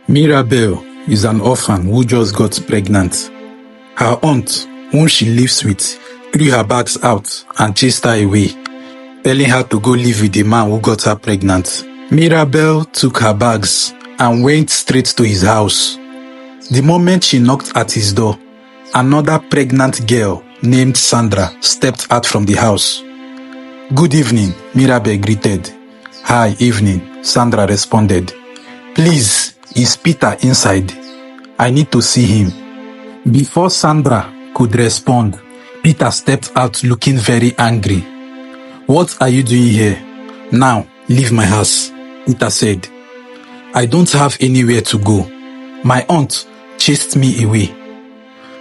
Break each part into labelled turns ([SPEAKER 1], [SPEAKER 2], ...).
[SPEAKER 1] Mirabel is an orphan who just got pregnant. Her aunt, whom she lives with, threw her bags out and chased her away, telling her to go live with the man who got her pregnant. Mirabel took her bags and went straight to his house. The moment she knocked at his door, another pregnant girl named Sandra stepped out from the house. "Good evening," Mirabel greeted. "Hi, evening," Sandra responded. "Please, is Peter inside? I need to see him." Before Sandra could respond, Peter stepped out looking very angry. "What are you doing here? Now, leave my house," Peter said. "I don't have anywhere to go. My aunt chased me away.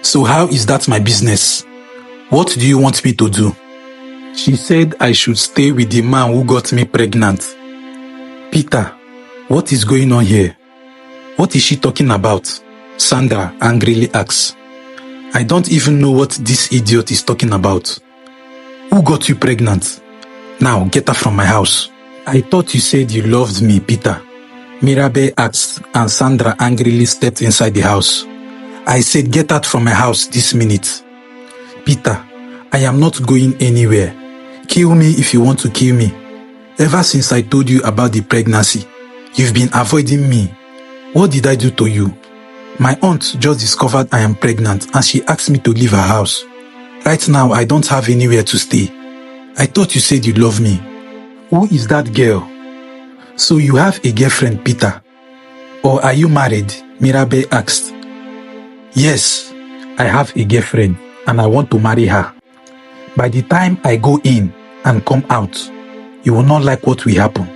[SPEAKER 1] So how is that my business? What do you want me to do?" "She said I should stay with the man who got me pregnant." "Peter, what is going on here? What is she talking about?" Sandra angrily asked. "I don't even know what this idiot is talking about. Who got you pregnant? Now get her from my house." "I thought you said you loved me, Peter," Mirabel asked, and Sandra angrily stepped inside the house. "I said get out from my house this minute." "Peter, I am not going anywhere. Kill me if you want to kill me. Ever since I told you about the pregnancy, you've been avoiding me. What did I do to you? My aunt just discovered I am pregnant and she asked me to leave her house. Right now, I don't have anywhere to stay. I thought you said you love me. Who is that girl?" "So you have a girlfriend, Peter? Or are you married?" Mirabel asked. "Yes, I have a girlfriend and I want to marry her. By the time I go in and come out, you will not like what will happen,"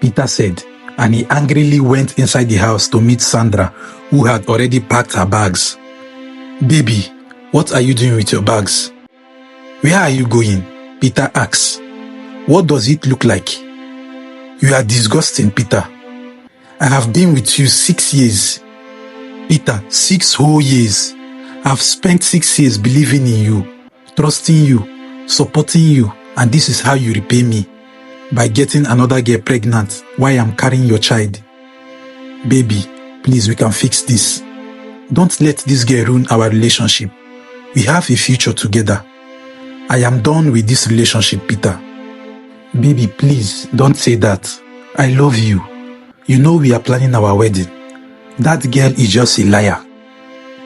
[SPEAKER 1] Peter said, and he angrily went inside the house to meet Sandra, who had already packed her bags. "Baby, what are you doing with your bags?" "Where are you going?" Peter asked. "What does it look like?" "You are disgusting, Peter. I have been with you 6 years. Peter, 6 whole years. I've spent 6 years believing in you, trusting you, supporting you, and this is how you repay me, by getting another girl pregnant while I'm carrying your child. Baby, please, we can fix this. Don't let this girl ruin our relationship. We have a future together. I am done with this relationship, Peter. Baby, please, don't say that. I love you. You know we are planning our wedding. That girl is just a liar."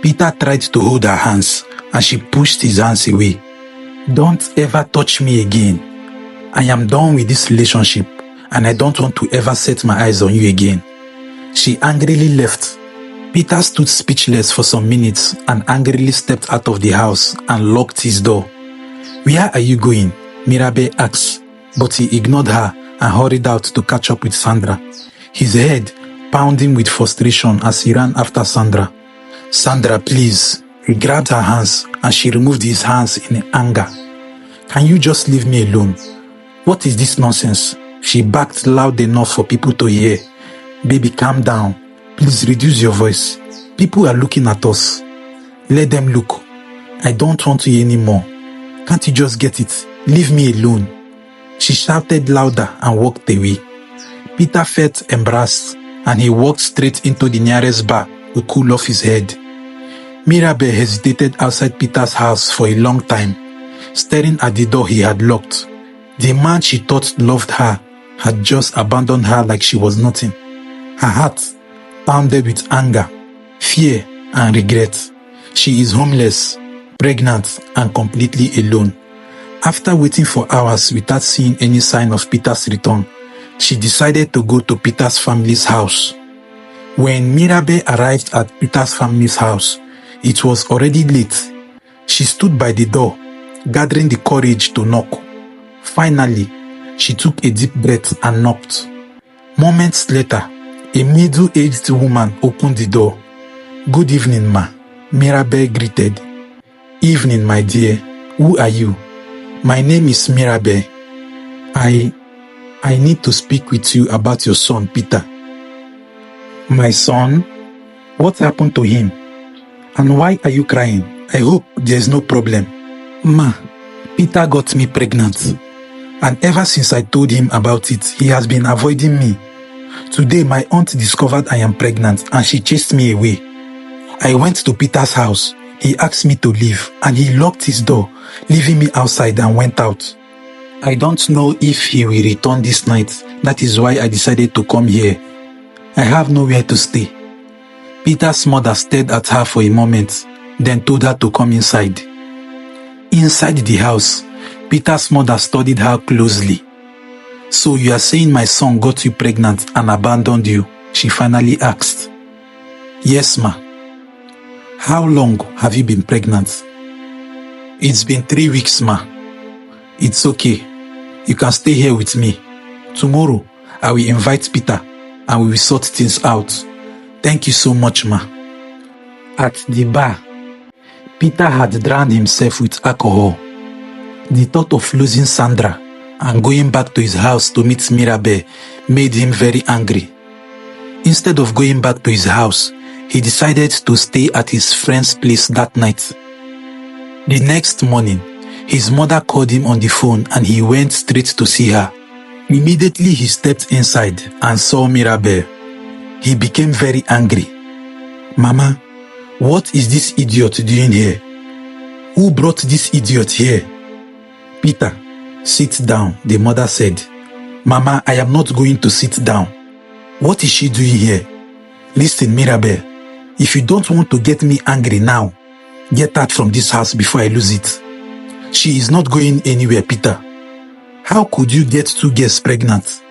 [SPEAKER 1] Peter tried to hold her hands, and she pushed his hands away. "Don't ever touch me again. I am done with this relationship, and I don't want to ever set my eyes on you again." She angrily left. Peter stood speechless for some minutes and angrily stepped out of the house and locked his door. "Where are you going?" Mirabel asked, but he ignored her and hurried out to catch up with Sandra, his head pounding with frustration as he ran after Sandra. "Sandra, please." He grabbed her hands and she removed his hands in anger. "Can you just leave me alone? What is this nonsense?" She barked loud enough for people to hear. "Baby, calm down. Please reduce your voice. People are looking at us. Let them look. I don't want to hear anymore. Can't you just get it? Leave me alone." She shouted louder and walked away. Peter felt embarrassed and he walked straight into the nearest bar to cool off his head. Mirabel hesitated outside Peter's house for a long time, staring at the door he had locked. The man she thought loved her had just abandoned her like she was nothing. Her heart pounded with anger, fear, and regret. She is homeless, pregnant, and completely alone. After waiting for hours without seeing any sign of Peter's return, she decided to go to Peter's family's house. When Mirabel arrived at Peter's family's house, it was already late. She stood by the door, gathering the courage to knock. Finally, she took a deep breath and knocked. Moments later, a middle-aged woman opened the door. "Good evening, ma," Mirabel greeted. "Evening, my dear. Who are you?" "My name is Mirabel. I need to speak with you about your son, Peter." "My son? What happened to him? And why are you crying? I hope there's no problem." "Ma, Peter got me pregnant. And ever since I told him about it, he has been avoiding me. Today, my aunt discovered I am pregnant and she chased me away. I went to Peter's house. He asked me to leave and he locked his door, leaving me outside and went out. I don't know if he will return this night. That is why I decided to come here. I have nowhere to stay. Peter's mother stared at her for a moment, then told her to come inside. Inside the house, Peter's mother studied her closely. So you are saying my son got you pregnant and abandoned you? She finally asked. Yes, ma. How long have you been pregnant? It's been 3 weeks, ma. It's okay. You can stay here with me. Tomorrow, I will invite Peter and we will sort things out. Thank you so much, ma. At the bar, Peter had drowned himself with alcohol. The thought of losing Sandra and going back to his house to meet Mirabel made him very angry. Instead of going back to his house, he decided to stay at his friend's place that night. The next morning, his mother called him on the phone and he went straight to see her. Immediately he stepped inside and saw Mirabel. He became very angry. Mama, what is this idiot doing here? Who brought this idiot here? Peter, sit down, the mother said. Mama, I am not going to sit down. What is she doing here? Listen, Mirabel, if you don't want to get me angry now, get out from this house before I lose it. She is not going anywhere, Peter. How could you get 2 girls pregnant?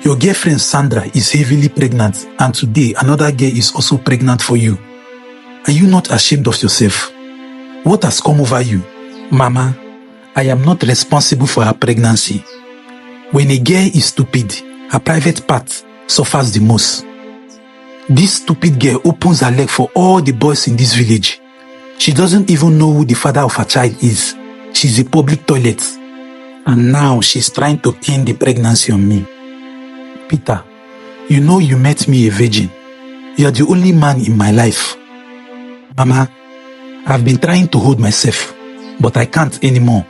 [SPEAKER 1] Your girlfriend Sandra is heavily pregnant and today another girl is also pregnant for you. Are you not ashamed of yourself? What has come over you? Mama, I am not responsible for her pregnancy. When a girl is stupid, her private part suffers the most. This stupid girl opens her leg for all the boys in this village. She doesn't even know who the father of her child is. She's a public toilet. And now she's trying to pin the pregnancy on me. Peter, you know you met me a virgin. You are the only man in my life. Mama, I've been trying to hold myself, but I can't anymore.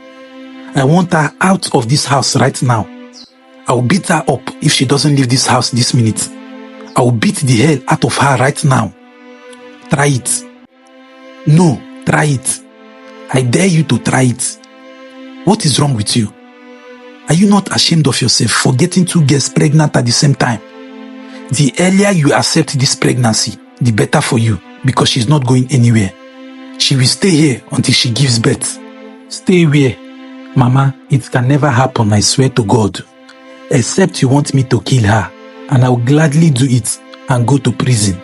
[SPEAKER 1] I want her out of this house right now. I will beat her up if she doesn't leave this house this minute. I will beat the hell out of her right now. Try it. No, try it. I dare you to try it. What is wrong with you? Are you not ashamed of yourself for getting 2 girls pregnant at the same time? The earlier you accept this pregnancy, the better for you, because she's not going anywhere. She will stay here until she gives birth. Stay where? Mama, it can never happen, I swear to God. Except you want me to kill her, and I will gladly do it and go to prison.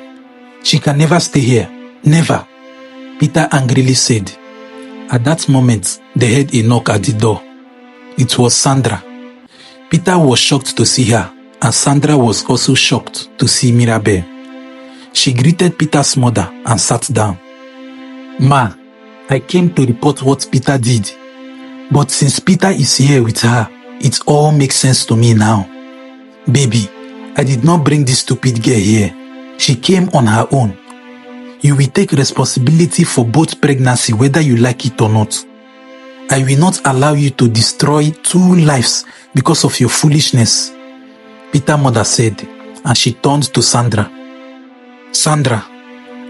[SPEAKER 1] She can never stay here. Never. Peter angrily said. At that moment, they heard a knock at the door. It was Sandra. Peter was shocked to see her, and Sandra was also shocked to see Mirabel. She greeted Peter's mother and sat down. Ma, I came to report what Peter did. But since Peter is here with her, it all makes sense to me now. Baby, I did not bring this stupid girl here. She came on her own. You will take responsibility for both pregnancy whether you like it or not. I will not allow you to destroy 2 lives because of your foolishness, Peter's mother said, and she turned to Sandra. Sandra,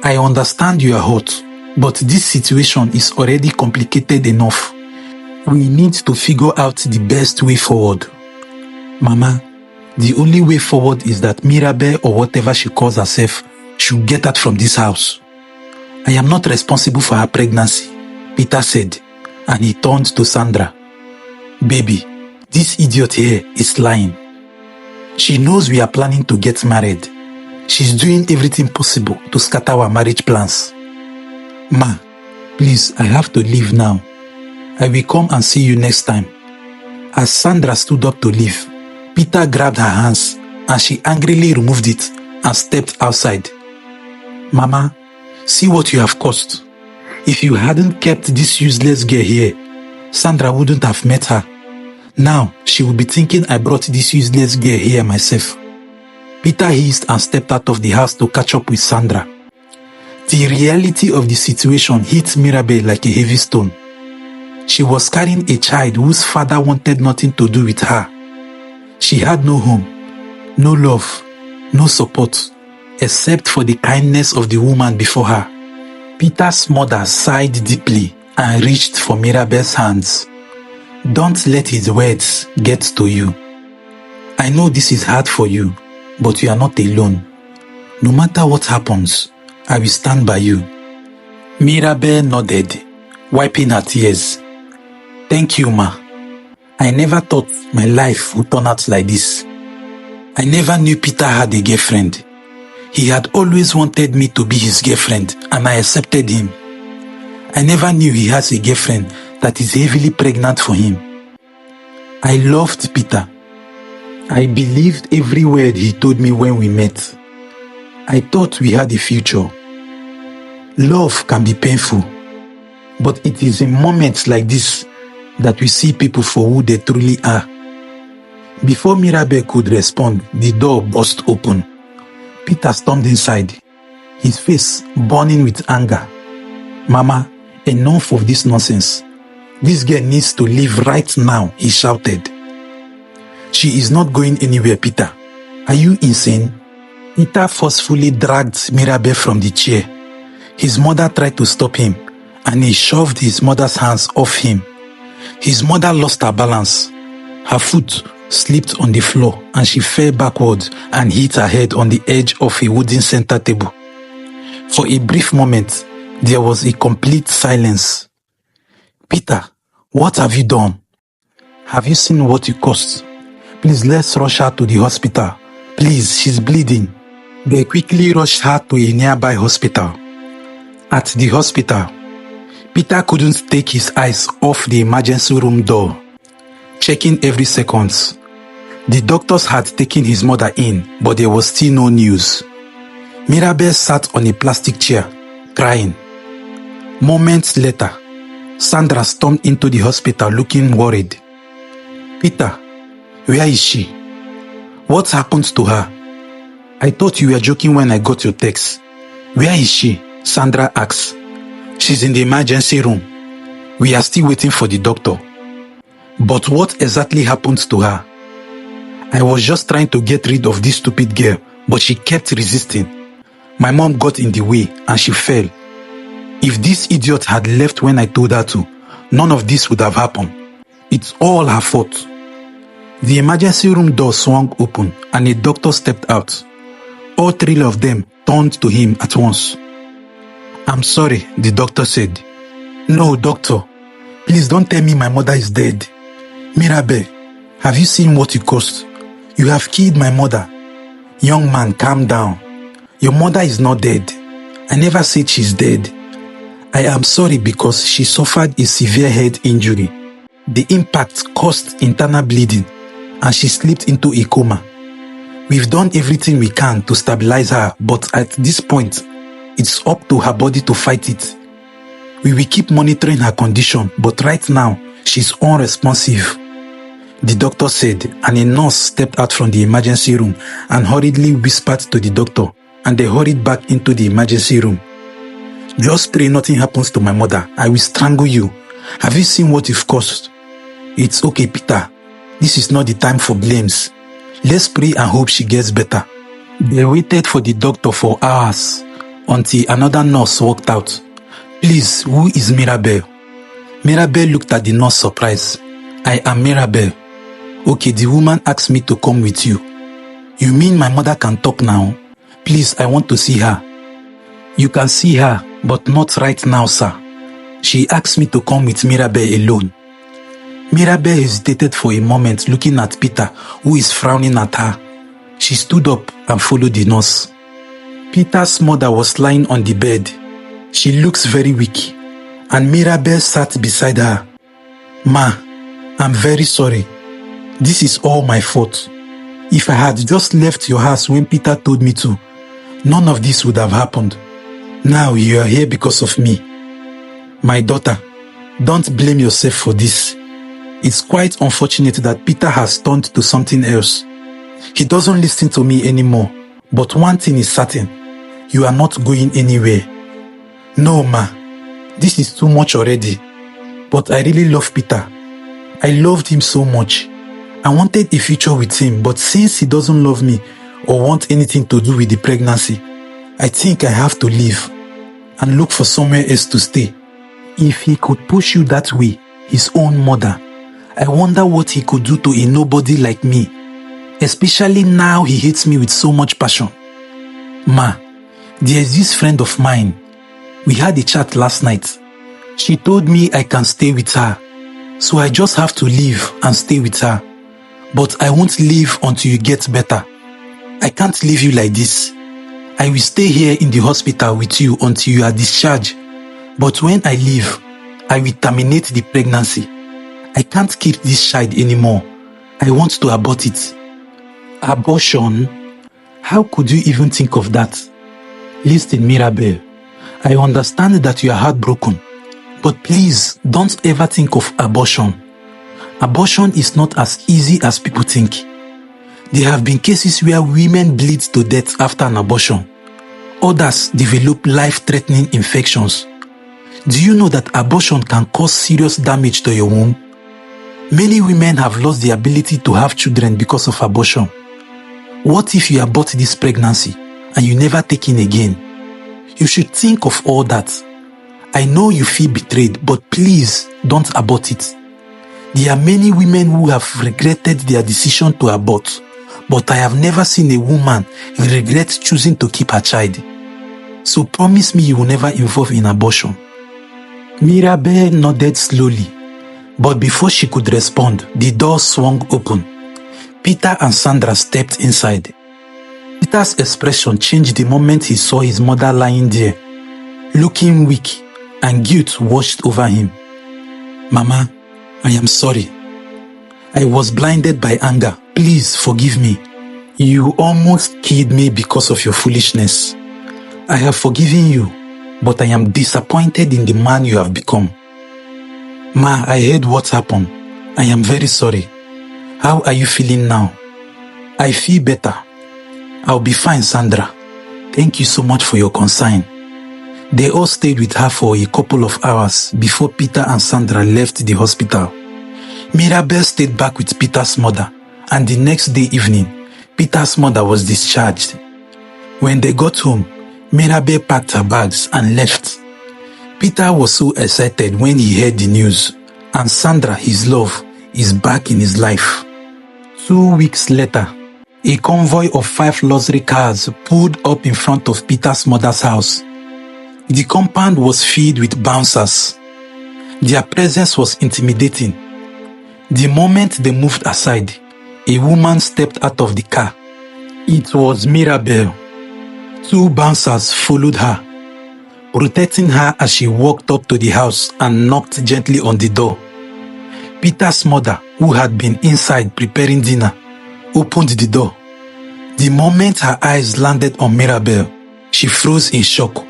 [SPEAKER 1] I understand you are hot, but this situation is already complicated enough. We need to figure out the best way forward. Mama, the only way forward is that Mirabel or whatever she calls herself should get out from this house. I am not responsible for her pregnancy, Peter said, and he turned to Sandra. Baby, this idiot here is lying. She knows we are planning to get married. She's doing everything possible to scatter our marriage plans. Ma, please, I have to leave now. I will come and see you next time. As Sandra stood up to leave, Peter grabbed her hands and she angrily removed it and stepped outside. Mama, see what you have caused. If you hadn't kept this useless girl here, Sandra wouldn't have met her. Now, she will be thinking I brought this useless girl here myself. Peter hissed and stepped out of the house to catch up with Sandra. The reality of the situation hit Mirabel like a heavy stone. She was carrying a child whose father wanted nothing to do with her. She had no home, no love, no support, except for the kindness of the woman before her. Peter's mother sighed deeply and reached for Mirabel's hands. Don't let his words get to you. I know this is hard for you, but you are not alone. No matter what happens, I will stand by you. Mirabel nodded, wiping her tears. Thank you, Ma. I never thought my life would turn out like this. I never knew Peter had a girlfriend. He had always wanted me to be his girlfriend, and I accepted him. I never knew he has a girlfriend that is heavily pregnant for him. I loved Peter. I believed every word he told me when we met. I thought we had a future. Love can be painful, but it is in moments like this that we see people for who they truly are. Before Mirabel could respond, the door burst open. Peter stormed inside, his face burning with anger. Mama, enough of this nonsense. This girl needs to leave right now, he shouted. She is not going anywhere, Peter. Are you insane? Peter forcefully dragged Mirabel from the chair. His mother tried to stop him, and he shoved his mother's hands off him. His mother lost her balance. Her foot slipped on the floor, and she fell backwards and hit her head on the edge of a wooden center table. For a brief moment, there was a complete silence. Peter, what have you done? Have you seen what you caused? Please, let's rush her to the hospital. Please, she's bleeding. They quickly rushed her to a nearby hospital. At the hospital, Peter couldn't take his eyes off the emergency room door, checking every second. The doctors had taken his mother in, but there was still no news. Mirabel sat on a plastic chair, crying. Moments later, Sandra stormed into the hospital looking worried. Peter, where is she? What happened to her? I thought you were joking when I got your text. Where is she? Sandra asked. She's in the emergency room. We are still waiting for the doctor. But what exactly happened to her? I was just trying to get rid of this stupid girl, but she kept resisting. My mom got in the way and she fell. If this idiot had left when I told her to, none of this would have happened. It's all her fault. The emergency room door swung open and a doctor stepped out. All three of them turned to him at once. I'm sorry, the doctor said. No, doctor. Please don't tell me my mother is dead. Mirabel, have you seen what you caused? You have killed my mother. Young man, calm down. Your mother is not dead. I never said she's dead. I am sorry because she suffered a severe head injury. The impact caused internal bleeding and she slipped into a coma. We've done everything we can to stabilize her, but at this point, it's up to her body to fight it. We will keep monitoring her condition, but right now, she's unresponsive. The doctor said, and a nurse stepped out from the emergency room and hurriedly whispered to the doctor, and they hurried back into the emergency room. Just pray nothing happens to my mother. I will strangle you. Have you seen what you've caused? It's okay, Peter. This is not the time for blames. Let's pray and hope she gets better. They waited for the doctor for hours until another nurse walked out. Please, who is Mirabel? Mirabel looked at the nurse surprised. I am Mirabel. Okay, the woman asked me to come with you. You mean my mother can talk now? Please, I want to see her. You can see her, but not right now, sir. She asked me to come with Mirabel alone. Mirabel hesitated for a moment, looking at Peter, who is frowning at her. She stood up and followed the nurse. Peter's mother was lying on the bed. She looks very weak, and Mirabel sat beside her. Ma, I'm very sorry. This is all my fault. If I had just left your house when Peter told me to, none of this would have happened. Now you are here because of me. My daughter, don't blame yourself for this. It's quite unfortunate that Peter has turned to something else. He doesn't listen to me anymore, but one thing is certain. You are not going anywhere. No, ma. This is too much already. But I really love Peter. I loved him so much. I wanted a future with him, but since he doesn't love me, or want anything to do with the pregnancy, I think I have to leave and look for somewhere else to stay. If he could push you that way, his own mother, I wonder what he could do to a nobody like me, especially now he hates me with so much passion. Ma, there's this friend of mine. We had a chat last night. She told me I can stay with her, so I just have to leave and stay with her. But I won't leave until you get better. I can't leave you like this. I will stay here in the hospital with you until you are discharged. But when I leave, I will terminate the pregnancy. I can't keep this child anymore. I want to abort it. Abortion? How could you even think of that? Listen, Mirabel, I understand that you are heartbroken, but please don't ever think of abortion. Abortion is not as easy as people think. There have been cases where women bleed to death after an abortion. Others develop life-threatening infections. Do you know that abortion can cause serious damage to your womb? Many women have lost the ability to have children because of abortion. What if you abort this pregnancy and you never take in again? You should think of all that. I know you feel betrayed, but please don't abort it. There are many women who have regretted their decision to abort, but I have never seen a woman regret choosing to keep her child. So promise me you will never involve in abortion. Mirabel nodded slowly, but before she could respond, the door swung open. Peter and Sandra stepped inside. Peter's expression changed the moment he saw his mother lying there, looking weak, and guilt washed over him. Mama, I am sorry. I was blinded by anger. Please forgive me. You almost killed me because of your foolishness. I have forgiven you, but I am disappointed in the man you have become. Ma, I heard what happened. I am very sorry. How are you feeling now? I feel better. I'll be fine, Sandra. Thank you so much for your concern. They all stayed with her for a couple of hours before Peter and Sandra left the hospital. Mirabel stayed back with Peter's mother, and the next day evening, Peter's mother was discharged. When they got home, Mirabel packed her bags and left. Peter was so excited when he heard the news, and Sandra, his love, is back in his life. 2 weeks later, a convoy of 5 luxury cars pulled up in front of Peter's mother's house. The compound was filled with bouncers. Their presence was intimidating. The moment they moved aside, a woman stepped out of the car. It was Mirabel. 2 bouncers followed her, protecting her as she walked up to the house and knocked gently on the door. Peter's mother, who had been inside preparing dinner, opened the door. The moment her eyes landed on Mirabel, she froze in shock.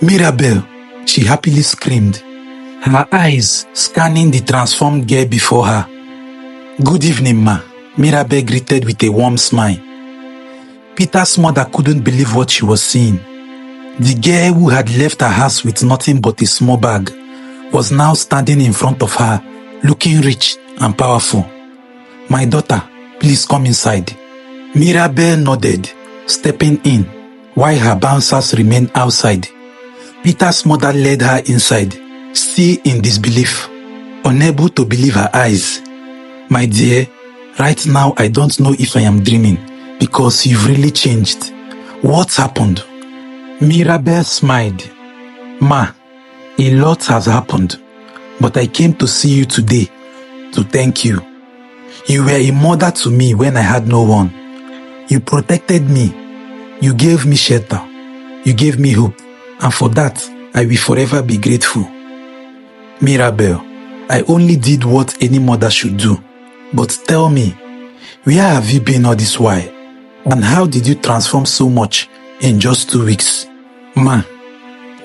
[SPEAKER 1] Mirabel, she happily screamed, her eyes scanning the transformed girl before her. Good evening, ma, Mirabel greeted with a warm smile. Peter's mother couldn't believe what she was seeing. The girl who had left her house with nothing but a small bag was now standing in front of her, looking rich and powerful. My daughter, please come inside. Mirabel nodded, stepping in, while her bouncers remained outside. Peter's mother led her inside, still in disbelief, unable to believe her eyes. My dear, right now I don't know if I am dreaming, because you've really changed. What's happened? Mirabel smiled. Ma, a lot has happened, but I came to see you today to thank you. You were a mother to me when I had no one. You protected me. You gave me shelter. You gave me hope. And for that, I will forever be grateful. Mirabel, I only did what any mother should do. But tell me, where have you been all this while? And how did you transform so much in just 2 weeks? Ma,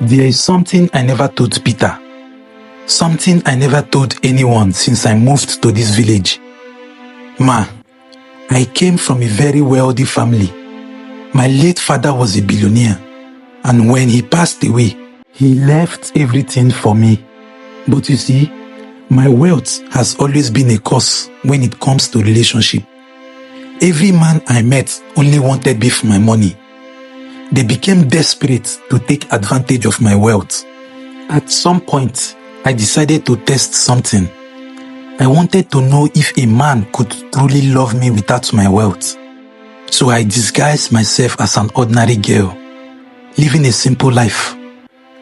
[SPEAKER 1] there is something I never told Peter. Something I never told anyone since I moved to this village. Ma, I came from a very wealthy family. My late father was a billionaire, and when he passed away, he left everything for me. But you see, my wealth has always been a curse when it comes to relationship. Every man I met only wanted me for my money. They became desperate to take advantage of my wealth. At some point, I decided to test something. I wanted to know if a man could truly love me without my wealth. So I disguised myself as an ordinary girl, living a simple life.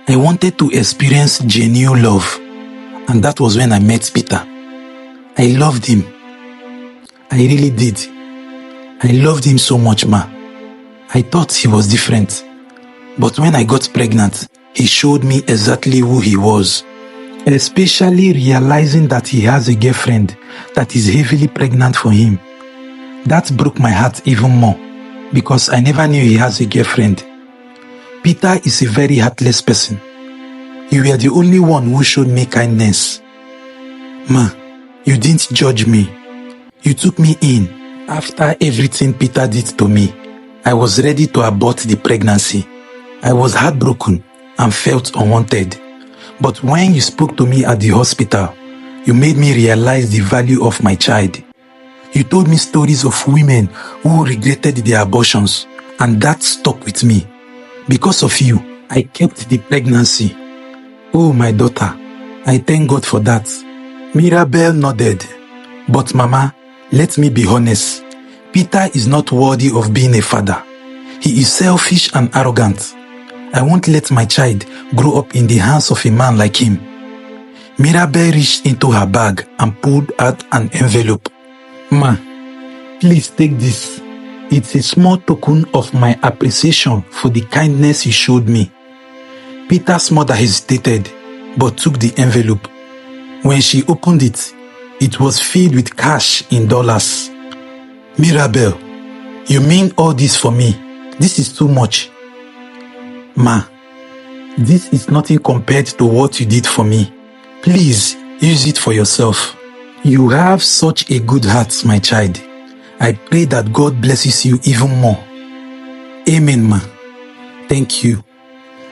[SPEAKER 1] I wanted to experience genuine love, and that was when I met Peter. I loved him. I really did. I loved him so much, ma. I thought he was different. But when I got pregnant, he showed me exactly who he was. Especially realizing that he has a girlfriend that is heavily pregnant for him. That broke my heart even more, because I never knew he has a girlfriend. Peter is a very heartless person. You were the only one who showed me kindness. Ma, you didn't judge me. You took me in. After everything Peter did to me, I was ready to abort the pregnancy. I was heartbroken and felt unwanted. But when you spoke to me at the hospital, you made me realize the value of my child. You told me stories of women who regretted their abortions, and that stuck with me. Because of you, I kept the pregnancy. Oh, my daughter, I thank God for that. Mirabel nodded. But Mama, let me be honest. Peter is not worthy of being a father. He is selfish and arrogant. I won't let my child grow up in the hands of a man like him. Mirabel reached into her bag and pulled out an envelope. Ma, please take this. It's a small token of my appreciation for the kindness you showed me. Peter's mother hesitated, but took the envelope. When she opened it, it was filled with cash in dollars. Mirabel, you mean all this for me? This is too much. Ma, this is nothing compared to what you did for me. Please, use it for yourself. You have such a good heart, my child. I pray that God blesses you even more. Amen, ma. Thank you.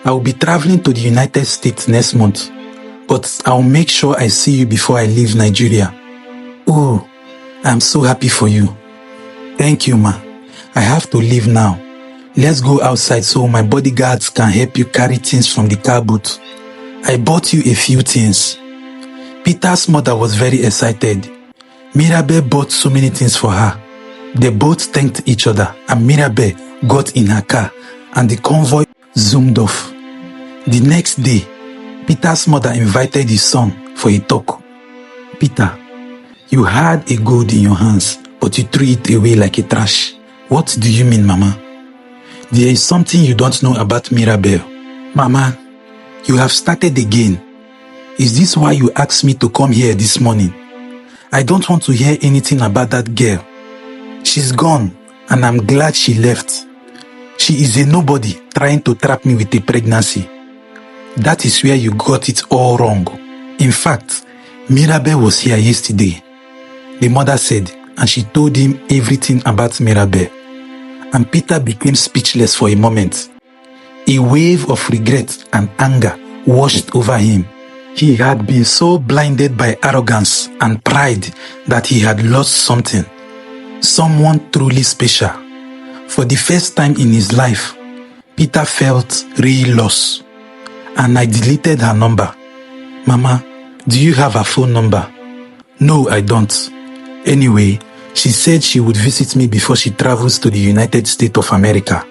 [SPEAKER 1] I will be traveling to the United States next month, but I'll make sure I see you before I leave Nigeria. Oh, I'm so happy for you. Thank you, ma. I have to leave now. Let's go outside so my bodyguards can help you carry things from the car boot. I bought you a few things. Peter's mother was very excited. Mirabel bought so many things for her. They both thanked each other, and Mirabel got in her car and the convoy zoomed off. The next day, Peter's mother invited his son for a talk. Peter, you had a gold in your hands, but you threw it away like a trash. What do you mean, Mama? There is something you don't know about Mirabel. Mama, you have started again. Is this why you asked me to come here this morning? I don't want to hear anything about that girl. She's gone, and I'm glad she left. She is a nobody trying to trap me with a pregnancy. That is where you got it all wrong. In fact, Mirabel was here yesterday. The mother said, and she told him everything about Mirabel. And Peter became speechless for a moment. A wave of regret and anger washed over him. He had been so blinded by arrogance and pride that he had lost something. Someone truly special. For the first time in his life, Peter felt real loss. And I deleted her number. Mama, do you have her phone number? No, I don't. Anyway, she said she would visit me before she travels to the United States of America.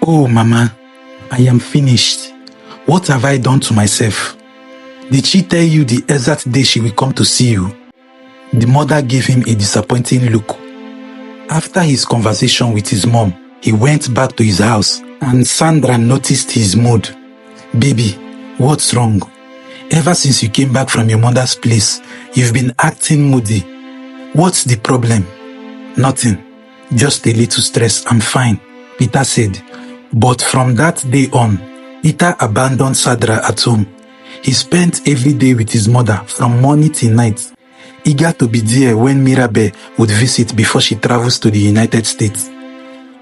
[SPEAKER 1] Oh, Mama, I am finished. What have I done to myself? Did she tell you the exact day she will come to see you? The mother gave him a disappointing look. After his conversation with his mom, he went back to his house and Sandra noticed his mood. Baby, what's wrong? Ever since you came back from your mother's place, you've been acting moody. What's the problem? Nothing. Just a little stress. I'm fine, Peter said. But from that day on, Peter abandoned Sandra at home. He spent every day with his mother from morning till night, eager to be there when Mirabel would visit before she travels to the United States.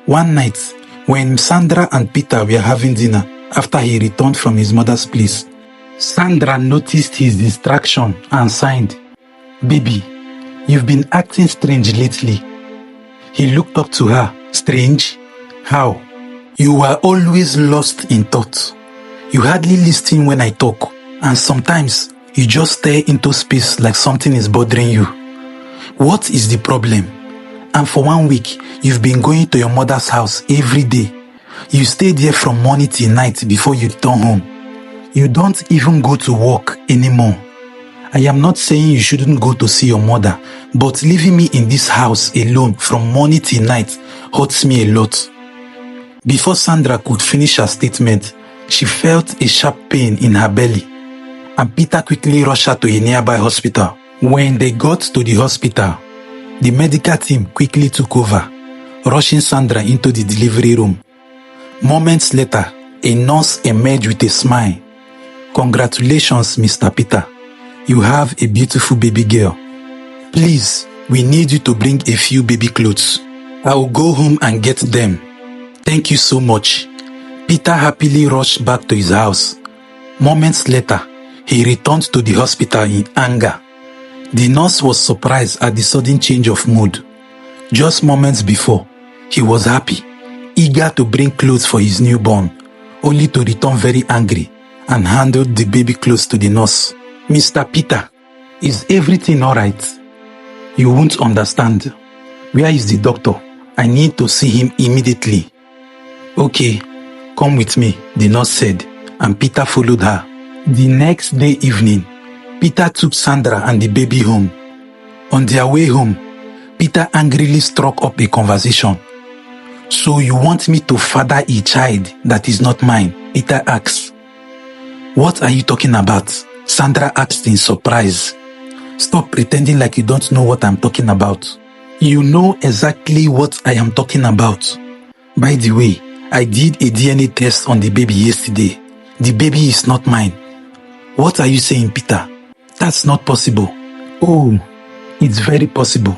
[SPEAKER 1] One night, when Sandra and Peter were having dinner after he returned from his mother's place, Sandra noticed his distraction and sighed, Baby, you've been acting strange lately. He looked up to her. Strange? How? You were always lost in thought. You hardly listen when I talk, and sometimes you just stare into space like something is bothering you. What is the problem? And for 1 week, you've been going to your mother's house every day. You stay there from morning till night before you return home. You don't even go to work anymore. I am not saying you shouldn't go to see your mother, but leaving me in this house alone from morning till night hurts me a lot. Before Sandra could finish her statement, she felt a sharp pain in her belly, and Peter quickly rushed her to a nearby hospital. When they got to the hospital, the medical team quickly took over, rushing Sandra into the delivery room. Moments later, a nurse emerged with a smile. Congratulations, Mr. Peter. You have a beautiful baby girl. Please, we need you to bring a few baby clothes. I will go home and get them. Thank you so much. Peter happily rushed back to his house. Moments later, he returned to the hospital in anger. The nurse was surprised at the sudden change of mood. Just moments before, he was happy, eager to bring clothes for his newborn, only to return very angry and handed the baby clothes to the nurse. Mr. Peter, is everything alright? You won't understand. Where is the doctor? I need to see him immediately. Okay, come with me, the nurse said, and Peter followed her. The next day evening, Peter took Sandra and the baby home. On their way home, Peter angrily struck up a conversation. So you want me to father a child that is not mine? Peter asked. What are you talking about? Sandra asked in surprise. Stop pretending like you don't know what I'm talking about. You know exactly what I am talking about. By the way, I did a DNA test on the baby yesterday. The baby is not mine. What are you saying, Peter? That's not possible. Oh, it's very possible.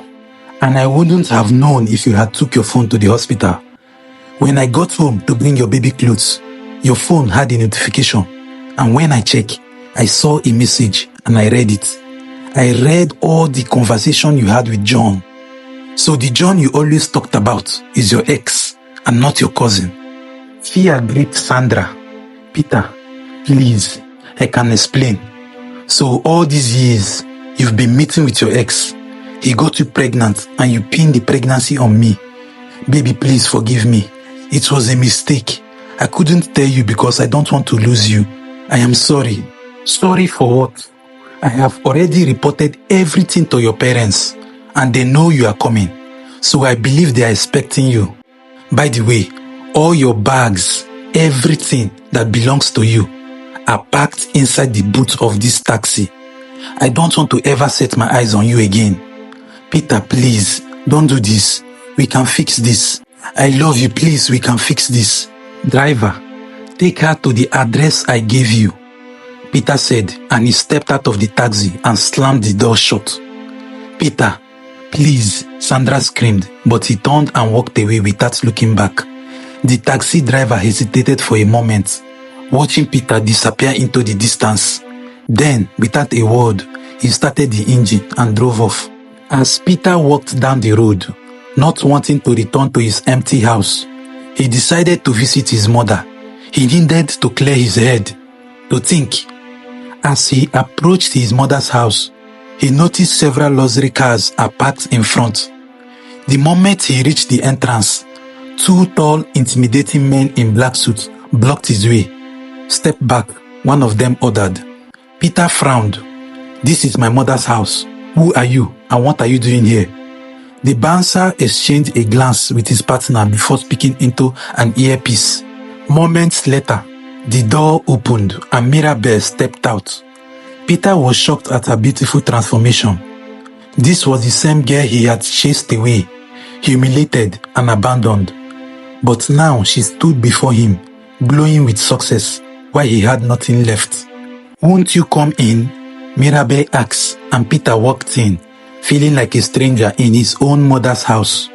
[SPEAKER 1] And I wouldn't have known if you had took your phone to the hospital. When I got home to bring your baby clothes, your phone had a notification. And when I checked, I saw a message and I read it. I read all the conversation you had with John. So the John you always talked about is your ex and not your cousin. Fear gripped Sandra. Peter, please, I can explain. So all these years, you've been meeting with your ex. He got you pregnant and you pinned the pregnancy on me. Baby, please forgive me. It was a mistake. I couldn't tell you because I don't want to lose you. I am sorry. Sorry for what? I have already reported everything to your parents and they know you are coming. So I believe they are expecting you. By the way, all your bags, everything that belongs to you are packed inside the boot of this taxi. I don't want to ever set my eyes on you again. Peter, please, don't do this. We can fix this. I love you, please, we can fix this. Driver, take her to the address I gave you, Peter said, and he stepped out of the taxi and slammed the door shut. Peter, please, Sandra screamed, but he turned and walked away without looking back. The taxi driver hesitated for a moment, watching Peter disappear into the distance. Then, without a word, he started the engine and drove off. As Peter walked down the road, not wanting to return to his empty house, he decided to visit his mother. He needed to clear his head, to think. As he approached his mother's house, he noticed several luxury cars are parked in front. The moment he reached the entrance, two tall, intimidating men in black suits blocked his way. Step back, one of them ordered. Peter frowned. This is my mother's house. Who are you and what are you doing here? The bouncer exchanged a glance with his partner before speaking into an earpiece. Moments later, the door opened and Mirabel stepped out. Peter was shocked at her beautiful transformation. This was the same girl he had chased away, humiliated and abandoned. But now she stood before him, glowing with success, while he had nothing left. Won't you come in? Mirabel asked, and Peter walked in, feeling like a stranger in his own mother's house.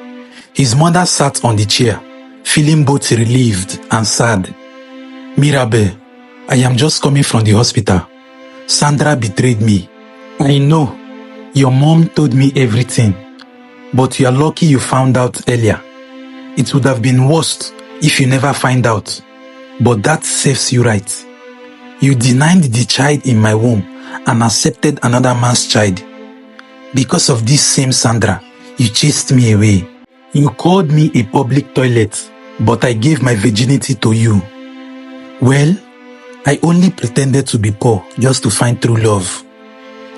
[SPEAKER 1] His mother sat on the chair, feeling both relieved and sad. Mirabel, I am just coming from the hospital. Sandra betrayed me. I know. Your mom told me everything. But you are lucky you found out earlier. It would have been worse if you never find out. But that serves you right. You denied the child in my womb and accepted another man's child. Because of this same Sandra, you chased me away. You called me a public toilet, but I gave my virginity to you. Well, I only pretended to be poor just to find true love.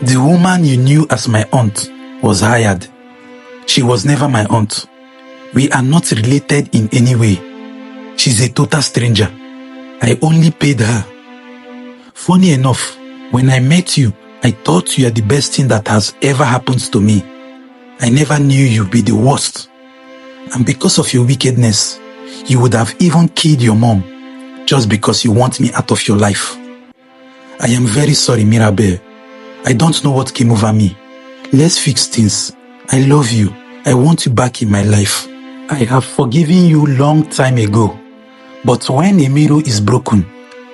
[SPEAKER 1] The woman you knew as my aunt was hired. She was never my aunt. We are not related in any way. She's a total stranger. I only paid her. Funny enough, when I met you, I thought you are the best thing that has ever happened to me. I never knew you'd be the worst. And because of your wickedness, you would have even killed your mom just because you want me out of your life. I am very sorry, Mirabel. I don't know what came over me. Let's fix things. I love you. I want you back in my life. I have forgiven you long time ago. But when a mirror is broken,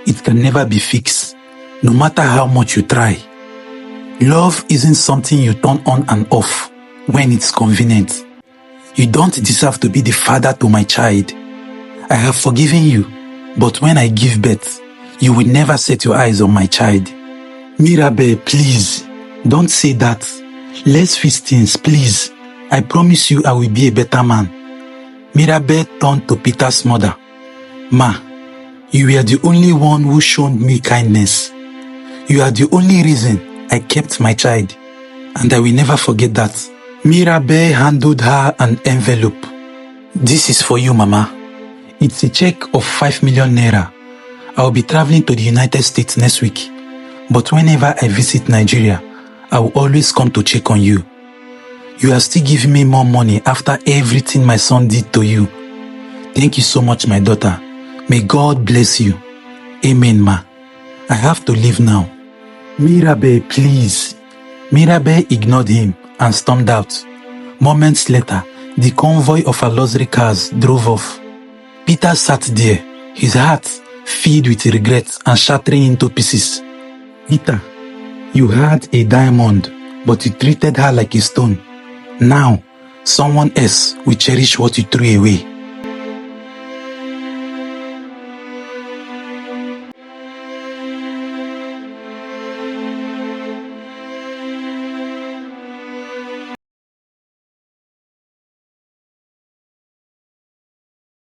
[SPEAKER 1] it can never be fixed, no matter how much you try. Love isn't something you turn on and off when it's convenient. You don't deserve to be the father to my child. I have forgiven you, but when I give birth, you will never set your eyes on my child. Mirabel, please, don't say that. Let's fix things, please. I promise you I will be a better man. Mirabel turned to Peter's mother. Ma, you were the only one who showed me kindness. You are the only reason I kept my child, and I will never forget that. Mirabel handed her an envelope. This is for you, Mama. It's a check of 5 million naira. I'll be traveling to the United States next week. But whenever I visit Nigeria, I will always come to check on you. You are still giving me more money after everything my son did to you. Thank you so much, my daughter. May God bless you. Amen, Ma. I have to leave now. Mirabel, please. Mirabel ignored him and stormed out. Moments later, the convoy of her luxury cars drove off. Peter sat there, his heart filled with regret and shattering into pieces. Peter, you had a diamond, but you treated her like a stone. Now, someone else will cherish what you threw away.